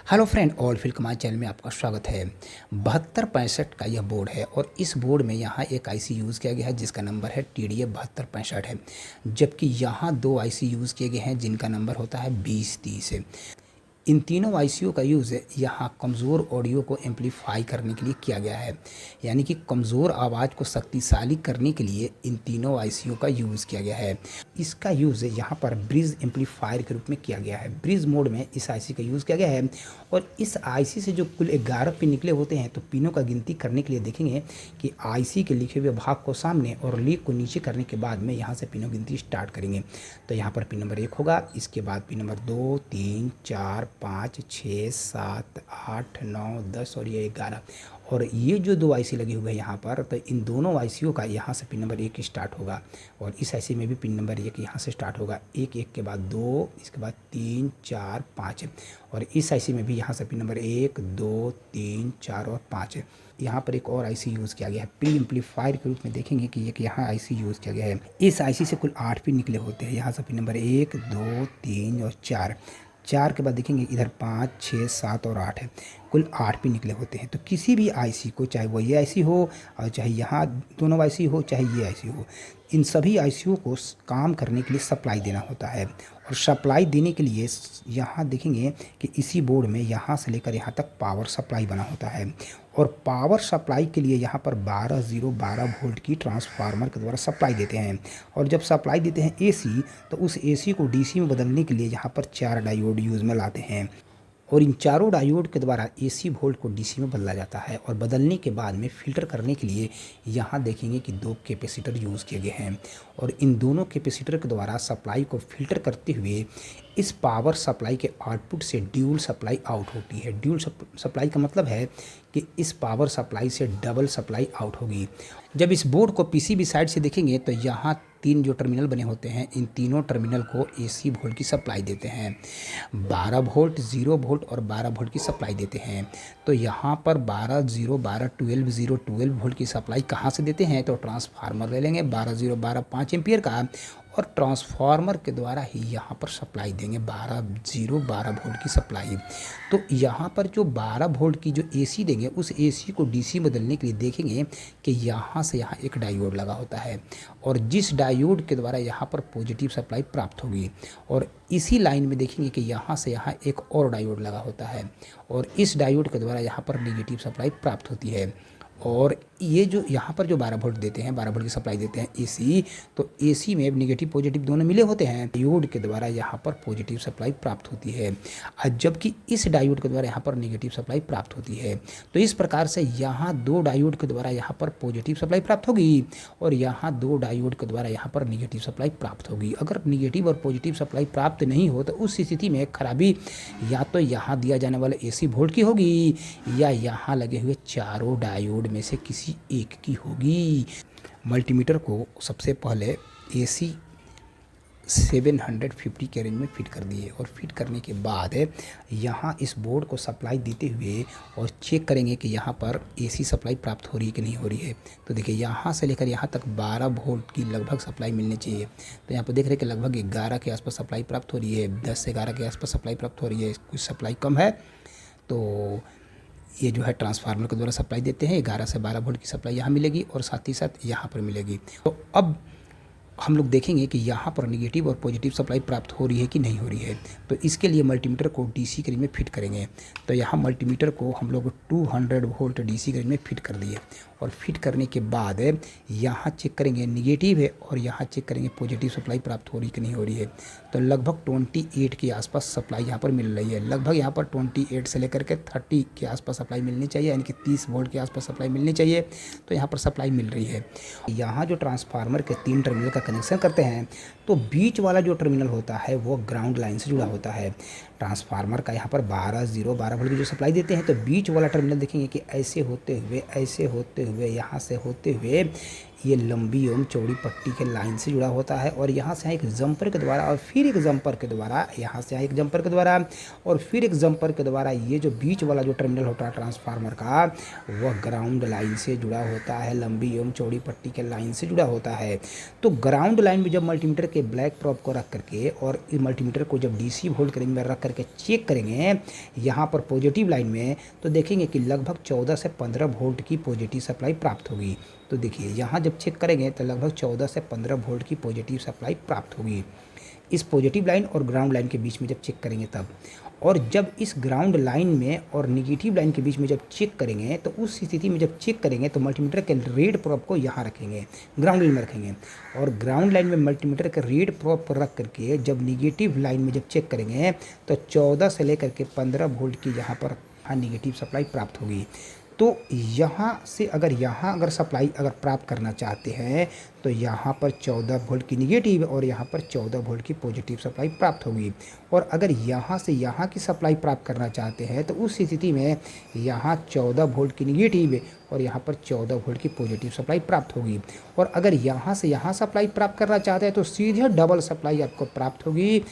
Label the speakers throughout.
Speaker 1: Hello friend, all field command channel में आपका स्वागत है। 7265 का यह बोर्ड है और इस बोर्ड में यहाँ एक आईसी यूज़ किया गया है जिसका नंबर है TDA 7265 है। जबकि यहाँ दो आईसी यूज़ किए गए हैं जिनका नंबर होता है 2030 है। इन तीनों आईसीयू का यूज़ यहाँ कमज़ोर ऑडियो को एम्पलीफाई करने के लिए किया गया है, यानी कि कमज़ोर आवाज़ को शक्तिशाली करने के लिए इन तीनों आईसीयू का यूज़ किया गया है। इसका यूज़ यहाँ पर ब्रिज एम्पलीफायर के रूप में किया गया है। ब्रिज मोड में इस आईसी का यूज़ किया गया है और इस आईसी से जो कुल 11 पिन निकले होते हैं, तो पिनों का गिनती करने के लिए देखेंगे कि आईसी के लिखे हुए भाग को सामने और लीक को नीचे करने के बाद में यहाँ से पिनों गिनती स्टार्ट करेंगे। तो यहाँ पर पिन नंबर 1 होगा, इसके बाद पिन नंबर 2, 3, 4, 5, 6, 7, 8, 9, 10 और ये 11। और ये जो दो आईसी लगे हुए हैं यहाँ पर, तो इन दोनों आईसीओ का यहाँ से पिन नंबर 1 स्टार्ट होगा और इस आईसी में भी पिन नंबर 1 यहाँ से स्टार्ट होगा। एक के बाद 2, इसके बाद 3, 4, 5 और इस आईसी में भी यहाँ से पिन नंबर 1, 2, 3, 4 और 5 है। यहाँ पर एक और आईसी यूज़ किया गया है प्री एम्पलीफायर के रूप में। देखेंगे कि एक यहाँ आईसी यूज़ किया गया है। इस आईसी से कुल 8 पिन निकले होते हैं। यहाँ से पिन नंबर 1, 2, 3 और 4 के बाद देखेंगे इधर 5, 6, 7 और 8 है। कुल 8 पिन निकले होते हैं। तो किसी भी आईसी को, चाहे वो ये आईसी हो और चाहे यहाँ दोनों आईसी हो, चाहे ये आईसी हो, इन सभी आईसीओ को काम करने के लिए सप्लाई देना होता है। और सप्लाई देने के लिए यहाँ देखेंगे कि इसी बोर्ड में यहाँ से लेकर यहाँ तक पावर सप्लाई बना होता है। और पावर सप्लाई के लिए यहाँ पर 12 वोल्ट की ट्रांसफार्मर के द्वारा सप्लाई देते हैं। और जब सप्लाई देते हैं एसी, तो उस एसी को डीसी में बदलने के लिए यहाँ पर 4 डायोड यूज़ में लाते हैं और इन चारों डायोड के द्वारा एसी वोल्ट को डीसी में बदला जाता है। और बदलने के बाद में फ़िल्टर करने के लिए यहाँ देखेंगे कि 2 कैपेसिटर यूज़ किए गए हैं और इन दोनों कैपेसिटर के द्वारा सप्लाई को फ़िल्टर करते हुए इस पावर सप्लाई के आउटपुट से ड्यूल सप्लाई आउट होती है। ड्यूल सप्लाई का मतलब है कि इस पावर सप्लाई से डबल सप्लाई आउट होगी। जब इस बोर्ड को पीसीबी साइड से देखेंगे तो यहाँ 3 जो टर्मिनल बने होते हैं, इन तीनों टर्मिनल को एसी वोल्ट की सप्लाई देते हैं। 12 वोल्ट, 0 वोल्ट और 12 वोल्ट की सप्लाई देते हैं। तो यहाँ पर 12 0 12 12 0 12 वोल्ट की सप्लाई कहाँ से देते हैं? तो ट्रांसफार्मर ले लेंगे 12 0 12 5 एम्पियर का और ट्रांसफार्मर के द्वारा ही यहाँ पर सप्लाई देंगे 12 0 12 वोल्ट की सप्लाई। तो यहाँ पर जो 12 वोल्ट की जो एसी देंगे, उस एसी को डीसी बदलने के लिए देखेंगे कि यहाँ से यहाँ एक डायोड लगा होता है और जिस डायोड के द्वारा यहाँ पर पॉजिटिव सप्लाई प्राप्त होगी। और इसी लाइन में देखेंगे कि यहाँ से यहाँ एक और डायोड लगा होता है और इस डायोड के द्वारा यहाँ पर नेगेटिव सप्लाई प्राप्त होती है। और ये जो यहाँ पर जो 12 वोल्ट देते हैं, 12 वोल्ट की सप्लाई देते हैं एसी, तो एसी में नेगेटिव पॉजिटिव दोनों मिले होते हैं। डायोड के द्वारा यहाँ पर पॉजिटिव सप्लाई प्राप्त होती है, जबकि इस डायोड के द्वारा यहाँ पर नेगेटिव सप्लाई प्राप्त होती है। तो इस प्रकार से यहाँ 2 डायोड के द्वारा यहाँ पर पॉजिटिव सप्लाई प्राप्त होगी और यहाँ 2 डायोड के द्वारा यहाँ पर नेगेटिव सप्लाई प्राप्त होगी। अगर नेगेटिव और पॉजिटिव सप्लाई प्राप्त नहीं हो तो उस स्थिति में खराबी या तो यहाँ दिया जाने वाला एसी वोल्ट की होगी या यहाँ लगे हुए चारों डायोड में से किसी एक की होगी। मल्टीमीटर को सबसे पहले एसी 750 के रेंज में फिट कर दिए और फिट करने के बाद यहाँ इस बोर्ड को सप्लाई देते हुए और चेक करेंगे कि यहाँ पर एसी सप्लाई प्राप्त हो रही है कि नहीं हो रही है। तो देखिए यहाँ से लेकर यहाँ तक 12 वोल्ट की लगभग सप्लाई मिलनी चाहिए। तो यहाँ पर देख रहे हैं कि लगभग 11 के आसपास सप्लाई प्राप्त हो रही है, 10 से 11 के आसपास सप्लाई प्राप्त हो रही है। कुछ सप्लाई कम है तो ये जो है ट्रांसफार्मर के द्वारा सप्लाई देते हैं। 11 से 12 वोल्ट की सप्लाई यहाँ मिलेगी और साथ ही साथ यहाँ पर मिलेगी। तो अब हम लोग देखेंगे कि यहाँ पर नेगेटिव और पॉजिटिव सप्लाई प्राप्त हो रही है कि नहीं हो रही है। तो इसके लिए मल्टीमीटर को डीसी के रेंज में फिट करेंगे। तो यहाँ मल्टीमीटर को हम लोग 200 वोल्ट डीसी के रेंज में फिट कर दिए और फिट करने के बाद यहाँ चेक करेंगे नेगेटिव है और यहाँ चेक करेंगे पॉजिटिव सप्लाई प्राप्त हो रही कि नहीं हो रही है। तो लगभग 28 के आसपास सप्लाई यहाँ पर मिल रही है। लगभग यहाँ पर 28 से लेकर के 30 के आसपास सप्लाई मिलनी चाहिए, यानी कि 30 वोल्ट के आसपास सप्लाई मिलनी चाहिए। तो यहाँ पर सप्लाई मिल रही है। यहाँ जो ट्रांसफार्मर के 3 टर्मिनल का कनेक्शन करते हैं, तो बीच वाला जो टर्मिनल होता है वो ग्राउंड लाइन से जुड़ा होता है। ट्रांसफार्मर का यहाँ पर 12 0 12 वोल्ट की जो सप्लाई देते हैं, तो बीच वाला टर्मिनल देखेंगे कि ऐसे होते हुए यहाँ से होते हुए ये लंबी एवं चौड़ी पट्टी के लाइन से जुड़ा होता है और यहाँ से एक जंपर के द्वारा और फिर एक जंपर के द्वारा, यहाँ से एक जंपर के द्वारा और फिर एक जंपर के द्वारा ये जो बीच वाला जो टर्मिनल होता है ट्रांसफार्मर का, वह ग्राउंड लाइन से जुड़ा होता है, लंबी एवं चौड़ी पट्टी के लाइन से जुड़ा होता है। तो ग्राउंड लाइन में जब मल्टीमीटर के ब्लैक प्रॉप को रख करके और इस मल्टीमीटर को जब डीसी वोल्ट के रेंज में रख करके करके चेक करेंगे यहाँ पर पॉजिटिव लाइन में, तो देखेंगे कि लगभग 14 से 15 वोल्ट की पॉजिटिव सप्लाई प्राप्त होगी। तो देखिए यहाँ जब चेक करेंगे तो लगभग 14 से 15 वोल्ट की पॉजिटिव सप्लाई प्राप्त होगी इस पॉजिटिव लाइन और ग्राउंड लाइन के बीच में जब चेक करेंगे तब। और जब इस ग्राउंड लाइन में और निगेटिव लाइन के बीच में जब चेक करेंगे तो उस स्थिति में जब चेक करेंगे तो मल्टीमीटर के रेड प्रोब को यहाँ रखेंगे, ग्राउंड लाइन में रखेंगे, और ग्राउंड लाइन में मल्टीमीटर के रेड प्रोब पर रख करके जब निगेटिव लाइन में जब चेक करेंगे तो 14 से लेकर के 15 वोल्ट की यहाँ पर निगेटिव सप्लाई प्राप्त होगी। तो यहाँ अगर सप्लाई अगर प्राप्त करना चाहते हैं तो यहाँ पर 14 वोल्ट की निगेटिव और यहाँ पर 14 वोल्ट की पॉजिटिव सप्लाई प्राप्त होगी। और अगर यहाँ से यहाँ की सप्लाई प्राप्त करना चाहते हैं तो उस स्थिति में यहाँ 14 वोल्ट की निगेटिव और यहाँ पर 14 वोल्ट की पॉजिटिव सप्लाई प्राप्त होगी। और अगर यहाँ से यहाँ सप्लाई प्राप्त करना चाहते हैं तो सीधे डबल सप्लाई आपको प्राप्त होगी,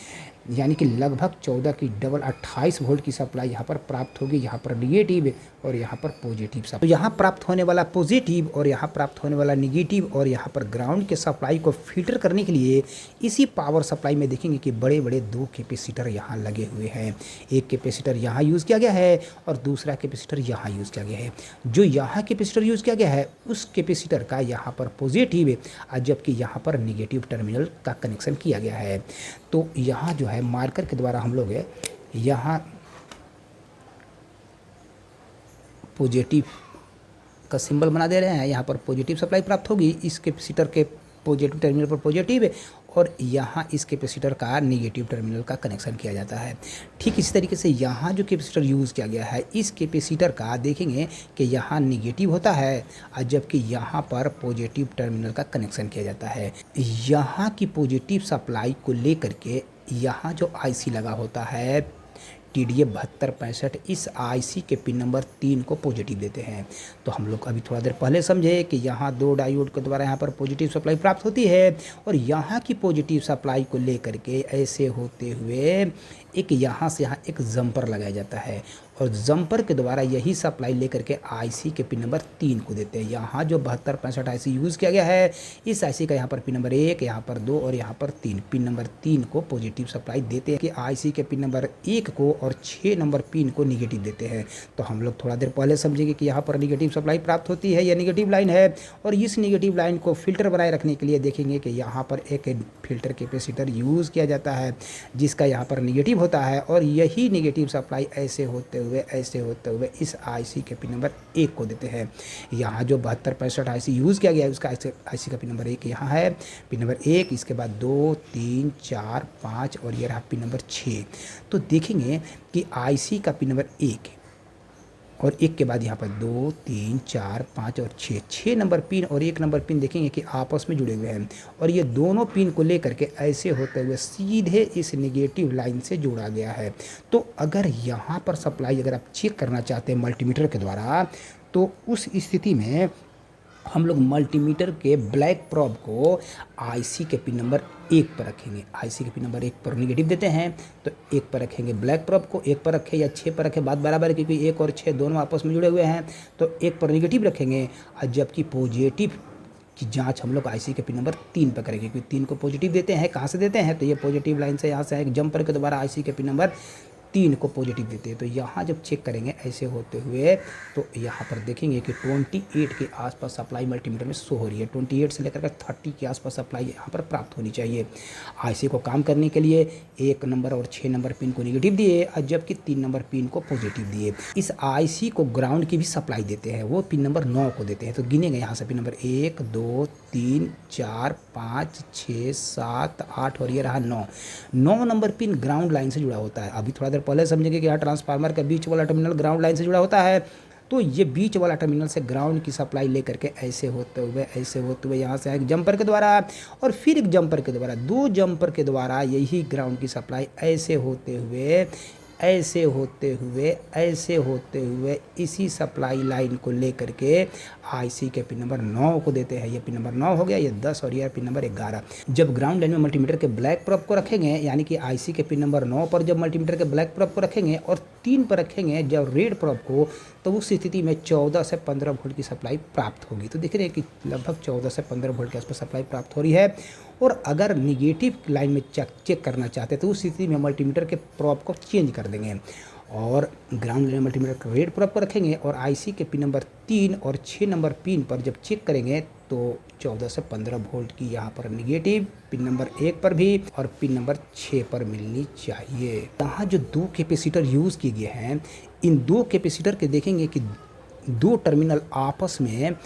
Speaker 1: यानी कि लगभग 14 की डबल 28 वोल्ट की सप्लाई यहाँ पर प्राप्त होगी, यहाँ पर निगेटिव और यहाँ पर पॉजिटिव सप्लाई। तो यहाँ प्राप्त होने वाला पॉजिटिव और यहाँ प्राप्त होने वाला निगेटिव और यहाँ पर ग्राउंड के सप्लाई को फिल्टर करने के लिए इसी पावर सप्लाई में देखेंगे कि बड़े बड़े 2 कैपेसिटर यहाँ लगे हुए हैं। एक कैपेसिटर यहाँ यूज़ किया गया है और दूसरा कैपेसिटर यहाँ यूज़ किया गया है। जो यहाँ कैपेसिटर यूज़ किया गया है उस कैपेसिटर का यहाँ पर पॉजिटिव है जबकि यहाँ पर निगेटिव टर्मिनल का कनेक्शन किया गया है। तो यहाँ जो है मार्कर के द्वारा हम लोग यहाँ पॉजिटिव का सिंबल बना दे रहे हैं। यहाँ पर पॉजिटिव सप्लाई प्राप्त होगी इस कैपेसिटर के पॉजिटिव टर्मिनल पर पॉजिटिव और यहाँ इस कैपेसिटर का निगेटिव टर्मिनल का कनेक्शन किया जाता है। ठीक इसी तरीके से यहाँ जो कैपेसिटर यूज़ किया गया है इस कैपेसिटर का देखेंगे कि यहाँ निगेटिव होता है जबकि यहाँ पर पॉजिटिव टर्मिनल का कनेक्शन किया जाता है। यहाँ की पॉजिटिव सप्लाई को लेकर के यहाँ जो आईसी लगा होता है TDA 7265 इस आईसी के पिन नंबर 3 को पॉजिटिव देते हैं। तो हम लोग अभी थोड़ा देर पहले समझे कि यहाँ 2 डायोड के द्वारा यहाँ पर पॉजिटिव सप्लाई प्राप्त होती है और यहाँ की पॉजिटिव सप्लाई को लेकर के ऐसे होते हुए एक यहाँ से यहाँ एक जंपर लगाया जाता है और जंपर के द्वारा यही सप्लाई लेकर के आईसी के पिन नंबर 3 को देते हैं। यहाँ जो 7265 आईसी यूज़ किया गया है इस आईसी का यहाँ पर पिन नंबर 1, यहाँ पर 2 और यहाँ पर 3, पिन नंबर 3 को पॉजिटिव सप्लाई देते हैं कि आईसी के पिन नंबर 1 को और 6 नंबर पिन को निगेटिव देते हैं। तो हम लोग थोड़ा देर पहले समझेंगे कि यहाँ पर निगेटिव सप्लाई प्राप्त होती है, यह निगेटिव लाइन है और इस निगेटिव लाइन को फिल्टर बनाए रखने के लिए देखेंगे कि यहाँ पर एक फिल्टर कैपेसिटर यूज़ किया जाता है जिसका यहाँ पर निगेटिव होता है और यही निगेटिव सप्लाई ऐसे होते हुए इस आईसी के पिन नंबर 1 को देते हैं। यहाँ जो 7265 आईसी यूज़ किया गया है उसका आईसी का पिन नंबर 1 यहाँ है, पिन नंबर 1, इसके बाद 2, 3, 4, 5 और ये रहा पिन नंबर 6। तो देखेंगे कि आईसी का पिन नंबर 1 और 1 के बाद यहाँ पर 2, 3, 4, 5 और 6 नंबर पिन और 1 नंबर पिन देखेंगे कि आपस में जुड़े हुए हैं और ये दोनों पिन को लेकर के ऐसे होते हुए सीधे इस नेगेटिव लाइन से जोड़ा गया है। तो अगर यहाँ पर सप्लाई अगर आप चेक करना चाहते हैं मल्टीमीटर के द्वारा तो उस स्थिति में हम लोग मल्टीमीटर के ब्लैक प्रोब को आईसी के पिन नंबर 1 पर रखेंगे। आईसी के पिन नंबर 1 पर निगेटिव देते हैं तो 1 पर रखेंगे ब्लैक प्रोब को, 1 पर रखें या 6 पर रखें, बात बराबर है क्योंकि 1 और 6 दोनों आपस में जुड़े हुए हैं। तो 1 पर निगेटिव रखेंगे और जबकि पॉजिटिव की जांच हम लोग आईसी के पिन नंबर 3 पर करेंगे क्योंकि 3 को पॉजिटिव देते हैं। कहाँ से देते हैं तो ये पॉजिटिव लाइन से यहाँ से एक जंपर के द्वारा आईसी के पिन नंबर 3 को पॉजिटिव देते हैं। तो यहाँ जब चेक करेंगे ऐसे होते हुए तो यहाँ पर देखेंगे कि 28 के आसपास सप्लाई मल्टीमीटर में शो हो रही है। 28 से लेकर के 30 के आसपास सप्लाई यहाँ पर प्राप्त होनी चाहिए। आईसी को काम करने के लिए 1 नंबर और 6 नंबर पिन को निगेटिव दिए और जबकि 3 नंबर पिन को पॉजिटिव दिए। इस आईसी को ग्राउंड की भी सप्लाई देते हैं, वो पिन नंबर 9 को देते हैं। तो गिनेंगे यहाँ से पिन नंबर 1, 2, 3, 4, 5, 6, 7, 8 और ये रहा 9 नंबर पिन ग्राउंड लाइन से जुड़ा होता है। अभी थोड़ा देर पहले समझेंगे कि यहाँ ट्रांसफार्मर का बीच वाला टर्मिनल ग्राउंड लाइन से जुड़ा होता है। तो ये बीच वाला टर्मिनल से ग्राउंड की सप्लाई लेकर के ऐसे होते हुए यहाँ से एक जंपर के द्वारा और फिर एक जंपर के द्वारा, 2 जंपर के द्वारा यही ग्राउंड की सप्लाई ऐसे होते हुए इसी सप्लाई लाइन को लेकर के आईसी के पिन नंबर 9 को देते हैं। ये पिन नंबर 9 हो गया, ये 10 और ये पिन नंबर 11। जब ग्राउंड लाइन में मल्टीमीटर के ब्लैक प्रोब को रखेंगे यानी कि आईसी के पिन नंबर 9 पर जब मल्टीमीटर के ब्लैक प्रोब को रखेंगे और 3 पर रखेंगे जब रेड प्रोब को, तो उस स्थिति में 14 से 15 वोल्ट की सप्लाई प्राप्त होगी। तो देख रहे हैं कि लगभग 14 से 15 वोल्ट के आसपास सप्लाई प्राप्त हो रही है और अगर निगेटिव लाइन में चेक करना चाहते हैं तो उस स्थिति में मल्टीमीटर के प्रोब को चेंज कर देंगे और ग्राउंड लाइन मल्टीमीटर का रेड प्रोब को रखेंगे और आईसी के पिन नंबर 3 और 6 नंबर पिन पर जब चेक करेंगे तो 14 से 15 वोल्ट की यहाँ पर निगेटिव पिन नंबर 1 पर भी और पिन नंबर 6 पर मिलनी चाहिए। यहाँ जो दो कैपेसिटर यूज़ किए गए हैं, इन दो कैपेसिटर के देखेंगे कि दो टर्मिनल आपस में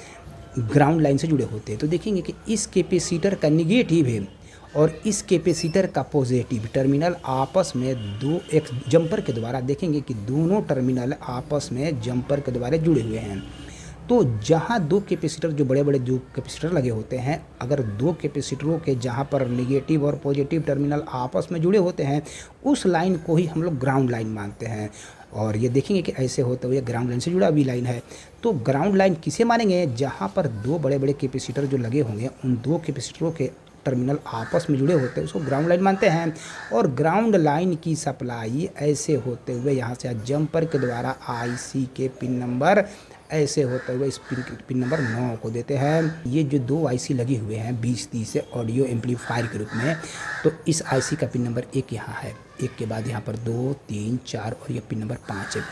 Speaker 1: ग्राउंड लाइन से जुड़े होते हैं। तो देखेंगे कि इस कैपेसिटर का निगेटिव है और इस कैपेसिटर का पॉजिटिव टर्मिनल आपस में एक जंपर के द्वारा देखेंगे कि दोनों टर्मिनल आपस में जंपर के द्वारा जुड़े हुए हैं। तो जहाँ दो कैपेसिटर जो बड़े बड़े दो कैपेसिटर लगे होते हैं, अगर दो कैपेसिटरों के जहाँ पर नेगेटिव और पॉजिटिव टर्मिनल आपस में जुड़े होते हैं उस लाइन को ही हम लोग ग्राउंड लाइन मानते हैं। और ये देखेंगे कि ऐसे होते हुए ग्राउंड लाइन से जुड़ा हुई लाइन है। तो ग्राउंड लाइन किसे मानेंगे? जहाँ पर दो बड़े बड़े कैपेसिटर जो लगे होंगे उन दो कैपेसिटरों के टर्मिनल आपस में जुड़े होते हैं उसको ग्राउंड लाइन मानते हैं। और ग्राउंड लाइन की सप्लाई ऐसे होते हुए यहाँ से जंपर के द्वारा आईसी के पिन नंबर ऐसे होते हुए इस पिन नंबर 9 को देते हैं। ये जो दो आईसी लगे हुए हैं 2030 से ऑडियो एम्पलीफायर के रूप में, तो इस आईसी का पिन नंबर 1 यहाँ है, 1 के बाद यहाँ पर 2, 3, 4 और ये पिन नंबर 5 है।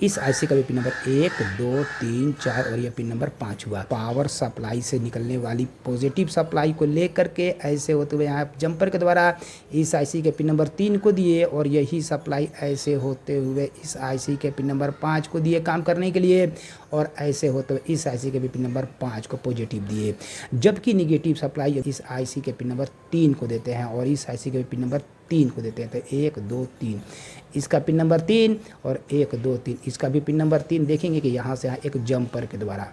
Speaker 1: इस आईसी का भी पिन नंबर 1, 2, 3, 4 और ये पिन नंबर 5 हुआ। पावर सप्लाई से निकलने वाली पॉजिटिव सप्लाई को लेकर के ऐसे होते हुए यहाँ जंपर के द्वारा इस आईसी के पिन नंबर 3 को दिए और यही सप्लाई ऐसे होते हुए इस आईसी के पिन नंबर 5 को दिए काम करने के लिए और ऐसे होते हुए इस आईसी के भी पिन नंबर 5 को पॉजिटिव दिए। जबकि निगेटिव सप्लाई इस आईसी के पिन नंबर 3 को देते हैं और इस आईसी के भी पिन नंबर 3 को देते हैं। तो 1, 2, 3 इसका पिन नंबर 3 और 1, 2, 3 इसका भी पिन नंबर 3। देखेंगे कि यहाँ से एक जंपर के द्वारा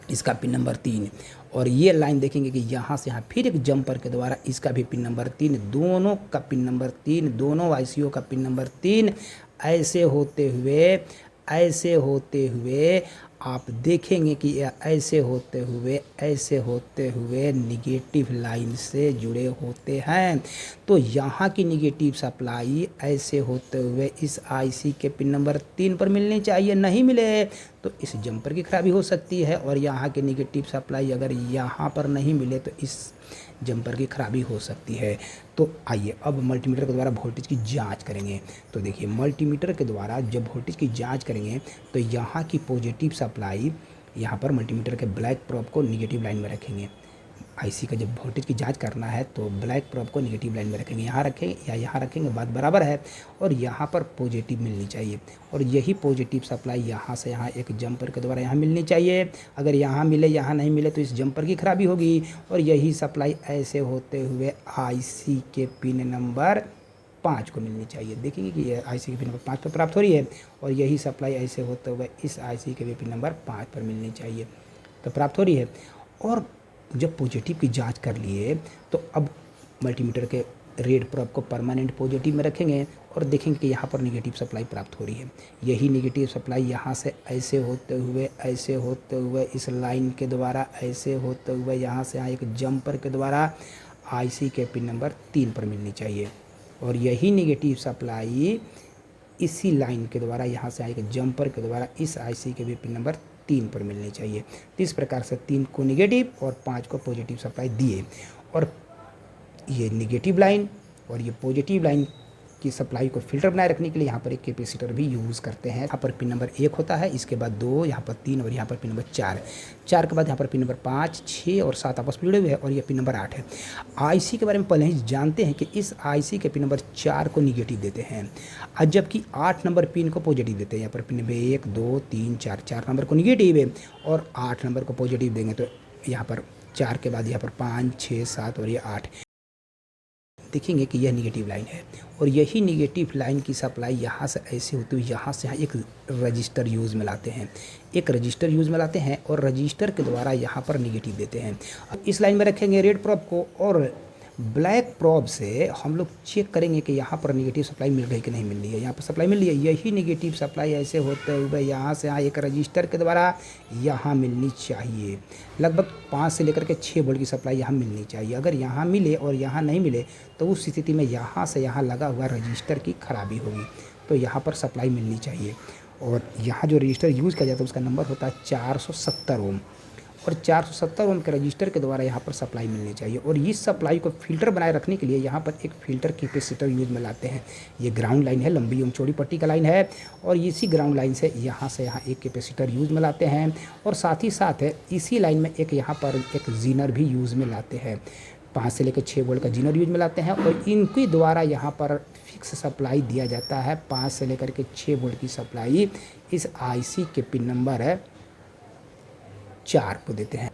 Speaker 1: इसका पिन नंबर 3 और ये लाइन देखेंगे कि यहाँ से यहाँ फिर एक जंपर के द्वारा इसका भी पिन नंबर 3, दोनों का पिन नंबर 3, दोनों आईसीओ का पिन नंबर 3 ऐसे होते हुए आप देखेंगे कि ऐसे होते हुए निगेटिव लाइन से जुड़े होते हैं। तो यहाँ की निगेटिव सप्लाई ऐसे होते हुए इस आईसी के पिन नंबर 3 पर मिलनी चाहिए, नहीं मिले तो इस जंपर की खराबी हो सकती है। और यहाँ की निगेटिव सप्लाई अगर यहाँ पर नहीं मिले तो इस जंपर की खराबी हो सकती है। तो आइए अब मल्टीमीटर के द्वारा वोल्टेज की जांच करेंगे। तो देखिए मल्टीमीटर के द्वारा जब वोल्टेज की जांच करेंगे तो यहाँ की पॉजिटिव सप्लाई यहाँ पर मल्टीमीटर के ब्लैक प्रोब को निगेटिव लाइन में रखेंगे। आईसी का जब वोल्टेज की जांच करना है तो ब्लैक प्रोब को निगेटिव लाइन में रखेंगे, यहाँ रखेंगे या यहाँ रखेंगे, बात बराबर है। और यहाँ पर पॉजिटिव मिलनी चाहिए और यही पॉजिटिव सप्लाई यहाँ से यहाँ एक जंपर के द्वारा यहाँ मिलनी चाहिए। अगर यहाँ मिले यहाँ नहीं मिले तो इस जंपर की खराबी होगी। और यही सप्लाई ऐसे होते हुए आईसी के पिन नंबर 5 को मिलनी चाहिए। देखेंगे कि ये आईसी के पिन नंबर 5 पर प्राप्त हो रही है और यही सप्लाई ऐसे होते हुए इस आईसी के भी पिन नंबर 5 पर मिलनी चाहिए, तो प्राप्त हो रही है। और जब पॉजिटिव की जांच कर लिए तो अब मल्टीमीटर के रेड प्रोब को परमानेंट पॉजिटिव में रखेंगे और देखेंगे कि यहाँ पर निगेटिव सप्लाई प्राप्त हो रही है। यही निगेटिव सप्लाई यहाँ से ऐसे होते हुए इस लाइन के द्वारा ऐसे होते हुए यहाँ से एक जंपर के द्वारा आईसी के पिन नंबर 3 पर मिलनी चाहिए। और यही निगेटिव सप्लाई इसी लाइन के द्वारा यहाँ से एक जंपर के द्वारा इस आईसी के भी पिन नंबर 3 पर मिलनी चाहिए। तो इस प्रकार से 3 को निगेटिव और 5 को पॉजिटिव सप्लाई दिए। और ये निगेटिव लाइन और ये पॉजिटिव लाइन की सप्लाई को फिल्टर बनाए रखने के लिए यहाँ पर एक कैपेसिटर भी यूज़ करते हैं। यहाँ पर पिन नंबर 1 होता है, इसके बाद 2, यहाँ पर 3 और यहाँ पर पिन नंबर 4 के बाद यहाँ पर पिन नंबर 5, 6 और 7 आपस में जुड़े हुए हैं और ये पिन नंबर 8 है। आईसी के बारे में पहले ही जानते हैं कि इस आईसी के पिन नंबर 4 को निगेटिव देते हैं और जबकि 8 नंबर पिन को पॉजिटिव देते हैं। यहाँ पर पिन नंबर 1, 2, 3, 4 नंबर को निगेटिव है और 8 नंबर को पॉजिटिव देंगे। तो यहाँ पर 4 के बाद यहाँ पर 5, 6, 7 और ये 8 देखेंगे कि यह निगेटिव लाइन है। और यही निगेटिव लाइन की सप्लाई यहाँ से ऐसे होती हुई यहाँ से एक रजिस्टर यूज़ में लाते हैं और रजिस्टर के द्वारा यहाँ पर निगेटिव देते हैं। अब इस लाइन में रखेंगे रेड प्रोब को और ब्लैक प्रोब से हम लोग चेक करेंगे कि यहाँ पर निगेटिव सप्लाई मिल रही कि नहीं मिल रही है। यहाँ पर सप्लाई मिल रही है। यही निगेटिव सप्लाई ऐसे होते हुए यहाँ से एक रजिस्टर के द्वारा यहाँ मिलनी चाहिए। लगभग 5 से लेकर के 6 वोल्ट की सप्लाई यहाँ मिलनी चाहिए। अगर यहाँ मिले और यहाँ नहीं मिले तो उस स्थिति में यहाँ से यहाँ लगा हुआ रजिस्टर की खराबी होगी। तो यहाँ पर सप्लाई मिलनी चाहिए। और यहाँ जो रजिस्टर यूज़ किया जाता है उसका नंबर होता है 470 ओम। और 470 ओम के रजिस्टर के द्वारा यहाँ पर सप्लाई मिलनी चाहिए। और इस सप्लाई को फिल्टर बनाए रखने के लिए यहाँ पर एक फिल्टर कैपेसिटर यूज में लाते हैं। ये ग्राउंड लाइन है, लंबी एवं चौड़ी पट्टी का लाइन है, और इसी ग्राउंड लाइन से यहाँ एक कैपेसिटर यूज में लाते हैं। और साथ ही साथ इसी लाइन में एक यहाँ पर एक जीनर भी यूज़ में लाते हैं। 5 से लेकर 6 वोल्ट का जीनर यूज में लाते हैं, और इनके द्वारा यहाँ पर फिक्स सप्लाई दिया जाता है। 5 से लेकर के 6 वोल्ट की सप्लाई इस आईसी के पिन नंबर 4 को देते हैं।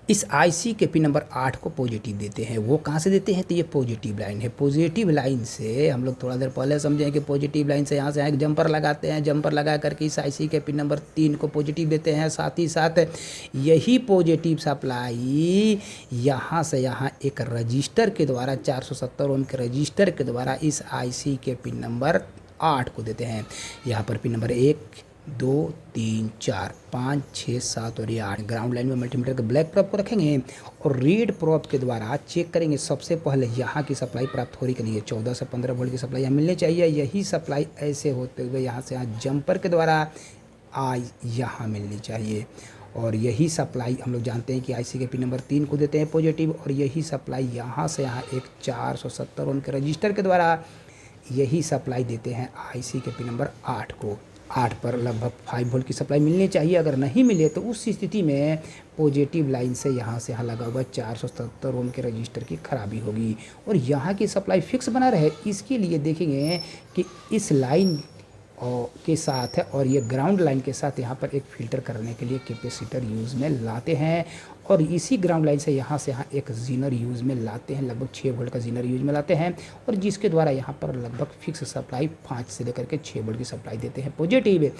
Speaker 1: इस आईसी के पिन नंबर 8 को पॉजिटिव देते हैं। वो कहाँ से देते हैं? तो ये पॉजिटिव लाइन है। पॉजिटिव लाइन से हम लोग थोड़ा देर पहले समझें कि पॉजिटिव लाइन से यहाँ से एक जंपर लगाते हैं। जंपर लगा करके इस आईसी के पिन नंबर 3 को पॉजिटिव देते हैं। साथ ही साथ यही पॉजिटिव सप्लाई यहाँ से यहाँ एक रजिस्टर के द्वारा 470 ओम के रजिस्टर के द्वारा इस आईसी के पिन नंबर 8 को देते हैं। यहाँ पर पिन नंबर 1 2 3 4 5 6 7 और ये 8 ग्राउंड लाइन में मल्टीमीटर के ब्लैक प्रोब को रखेंगे और रेड प्रोब के द्वारा चेक करेंगे सबसे पहले यहाँ की सप्लाई प्राप्त हो रही कि नहीं है। 14 से 15 वोल्ट की सप्लाई यहाँ मिलनी चाहिए। यही सप्लाई ऐसे होते हुए यहाँ से यहाँ जंपर के द्वारा यहाँ मिलनी चाहिए। और यही सप्लाई हम लोग जानते हैं कि आईसी के पिन नंबर 3 को देते हैं पॉजिटिव, और यही सप्लाई यहाँ से यहाँ एक 470 ओम के रजिस्टर के द्वारा यही सप्लाई देते हैं आईसी के पिन नंबर 8 को। 8 पर लगभग 5 वोल्ट की सप्लाई मिलनी चाहिए। अगर नहीं मिले तो उस स्थिति में पॉजिटिव लाइन से यहाँ लगा हुआ 470 ओम के रजिस्टर की खराबी होगी, और यहाँ की सप्लाई फिक्स बना रहे इसके लिए देखेंगे कि इस लाइन के साथ है और ये ग्राउंड लाइन के साथ यहाँ पर एक फ़िल्टर करने के लिए कैपेसिटर यूज़ में लाते हैं। और इसी ग्राउंड लाइन से यहाँ एक जीनर यूज़ में लाते हैं। लगभग 6 वोल्ट का जीनर यूज़ में लाते हैं, और जिसके द्वारा यहाँ पर लगभग फिक्स सप्लाई 5 से लेकर के 6 वोल्ट की सप्लाई देते हैं पॉजिटिव,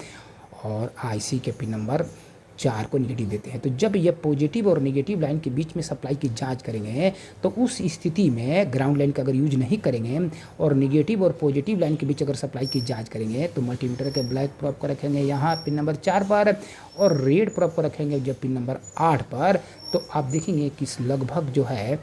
Speaker 1: और आईसी के पिन नंबर 4 को निगेटिव देते हैं। तो जब ये पॉजिटिव और निगेटिव लाइन के बीच में सप्लाई की जांच करेंगे तो उस स्थिति में ग्राउंड लाइन का अगर यूज नहीं करेंगे और निगेटिव और पॉजिटिव लाइन के बीच अगर सप्लाई की जांच करेंगे तो मल्टीमीटर के ब्लैक प्रोब को रखेंगे यहाँ पिन नंबर 4 पर, और रेड प्रोब को रखेंगे जब पिन नंबर 8 पर। तो आप देखेंगे कि लगभग जो है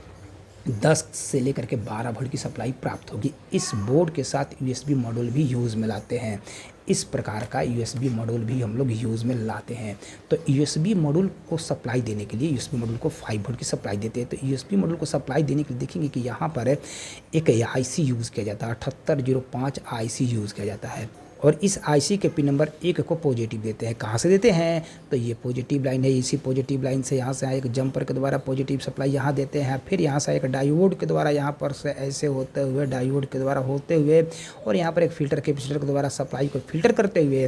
Speaker 1: 10 से लेकर के 12 वोल्ट की सप्लाई प्राप्त होगी। इस बोर्ड के साथ यूएसबी मॉड्यूल भी यूज़ में लाते हैं। इस प्रकार का यूएसबी मॉड्यूल भी हम लोग यूज़ में लाते हैं। तो यूएसबी मॉड्यूल को सप्लाई देने के लिए यूएसबी मॉड्यूल को 5 वोल्ट की सप्लाई देते हैं। तो यूएसबी मॉड्यूल को सप्लाई देने के लिए देखेंगे कि यहाँ पर एक आईसी यूज़ किया जाता है, 7805 आईसी यूज़ किया जाता है, और इस आईसी के पिन नंबर 1 को पॉजिटिव देते हैं। कहाँ से देते हैं? तो ये पॉजिटिव लाइन है। इसी पॉजिटिव लाइन से यहाँ से एक जंपर के द्वारा पॉजिटिव सप्लाई यहाँ देते हैं। फिर यहाँ से एक डायोड के द्वारा यहाँ पर से ऐसे होते हुए डायोड के द्वारा होते हुए और यहाँ पर एक फ़िल्टर कैपेसिटर के द्वारा सप्लाई को फिल्टर करते हुए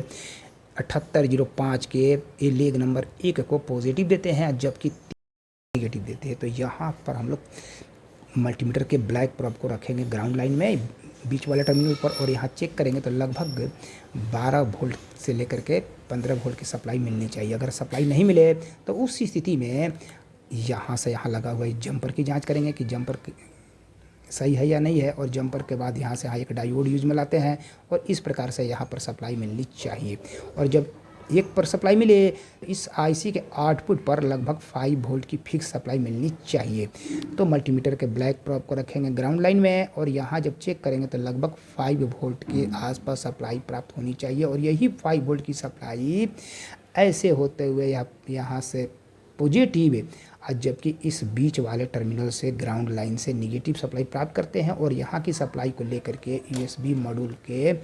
Speaker 1: 7805 के लेग नंबर 1 को पॉजिटिव देते हैं, जबकि निगेटिव देते हैं। तो यहाँ पर हम लोग मल्टीमीटर के ब्लैक प्रोब को रखेंगे ग्राउंड लाइन में बीच वाले टर्मिनल पर, और यहाँ चेक करेंगे तो लगभग 12 वोल्ट से लेकर के 15 वोल्ट की सप्लाई मिलनी चाहिए। अगर सप्लाई नहीं मिले तो उस स्थिति में यहाँ से यहाँ लगा हुआ जंपर की जांच करेंगे कि जंपर सही है या नहीं है, और जंपर के बाद यहाँ से एक डायोड यूज में लाते हैं, और इस प्रकार से यहाँ पर सप्लाई मिलनी चाहिए। और जब 1 पर सप्लाई मिले इस आईसी के आउटपुट पर लगभग 5 वोल्ट की फिक्स सप्लाई मिलनी चाहिए। तो मल्टीमीटर के ब्लैक प्रोब को रखेंगे ग्राउंड लाइन में, और यहाँ जब चेक करेंगे तो लगभग 5 वोल्ट के आसपास सप्लाई प्राप्त होनी चाहिए। और यही 5 वोल्ट की सप्लाई ऐसे होते हुए यहाँ से पॉजिटिव, जबकि इस बीच वाले टर्मिनल से ग्राउंड लाइन से निगेटिव सप्लाई प्राप्त करते हैं, और यहाँ की सप्लाई को लेकर के यूएसबी मॉड्यूल के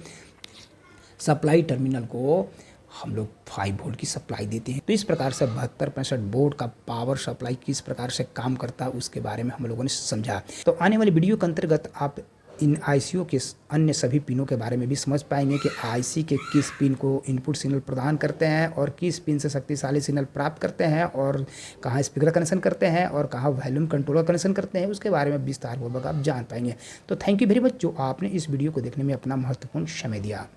Speaker 1: सप्लाई टर्मिनल को हम लोग 5 वोल्ट की सप्लाई देते हैं। तो इस प्रकार से 7265 बोर्ड का पावर सप्लाई किस प्रकार से काम करता है उसके बारे में हम लोगों ने समझा। तो आने वाली वीडियो के अंतर्गत आप इन आईसीओ के अन्य सभी पिनों के बारे में भी समझ पाएंगे कि आईसी के किस पिन को इनपुट सिग्नल प्रदान करते हैं और किस पिन से शक्तिशाली सिग्नल प्राप्त करते हैं, और कहाँ स्पीकर कनेक्शन करते हैं और कहाँ वॉल्यूम कंट्रोलर कनेक्शन करते हैं, उसके बारे में विस्तारपूर्वक आप जान पाएंगे। तो थैंक यू वेरी मच जो आपने इस वीडियो को देखने में अपना महत्वपूर्ण समय दिया।